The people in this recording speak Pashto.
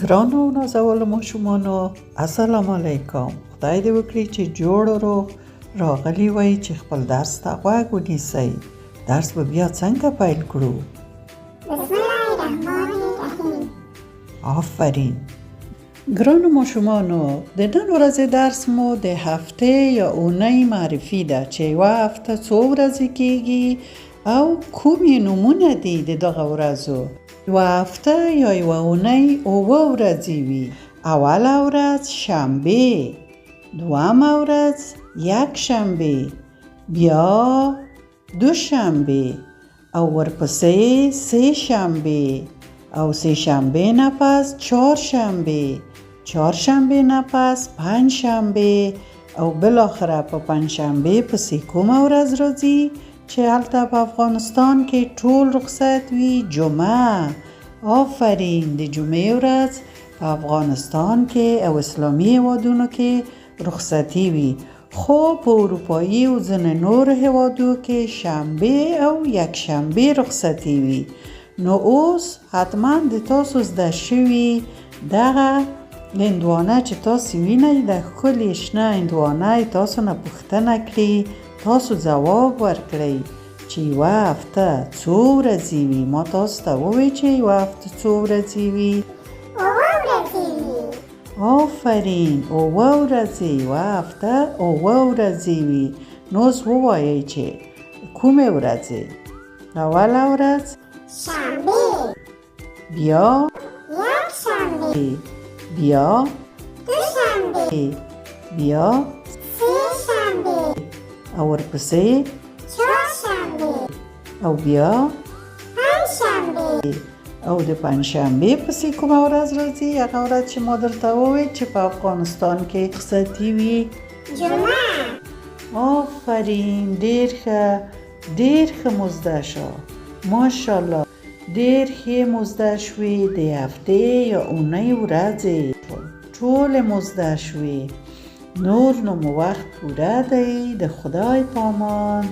ګرانو نازولو ماشومانو السلام علیکم. خدای دې وکړي چې جوړ روغ راغلی وای چې خپل درس ته غوږ ونیسئ. درس به بیا څنګه پیل کړو؟ بسم الله الرحمن الرحیم. آفرین. ګرانو ماشومانو د نن ورځې درس مو د هفتې یا اونۍ معرفي ده چې یوه هفته څو ورځې کیږي او کومې نومونه دي د دغه ورځو. یوه هفته یا یوه اونۍ 7 ورځې وي. اوله ورځ شنبه، دویمه ورځ یکشنبه، بیا دوشنبه او ورپسې سه شنبه او سه شنبه نه پس چهارشنبه نه پس پنجشنبه او بالاخره په پنجشنبه پسې کومه ورځ راځي چې هلته په افغانستان کې ټول رخصت وي؟ جمعه. آفرین. د جمعې ورځ په افغانستان کې او اسلامي هیوادونو کې رخصتي وي، خو په اروپایي او ځینې نورو هیوادو کې شنبه او یکشنبه رخصتي وي. نو اوس حتما د تاسو زده شوي دغه هندوانه چې تاسو وینئ د ښکلي شنه هندوانه تاسو نه پوښتنه کړي، تاسو ځواب ورکړئ چې یوه هفته څو ورځې وي. ما تاسو ته ووایي چې یوه هفته څو ورځې وي؟ 7 ورځې وي. آفرین. 7 ورځې. یوه هفته 7 ورځې وي. نو اوس ووایئ چې کومې ورځې؟ اوله ورځ شنبه، بیا یکشنبه، بیا دوشنبه، بیا سه شنبه او ورپسې چهارشنبه او بیا پنجشنبه او د پنجشنبه پسې کومه ورځ راځي؟ هغه ورځ چې ما درته وویل چې په افغانستان کې رخصتي وي؟ جمعه. آفرین. ډېر ښه مزده شو. ماشاءالله ډېر ښې مزده شوې. د هفتې یا اونۍ ورځې ټولې مزده شوې. نور نو مو وخت پوره دی. د خدای پامان.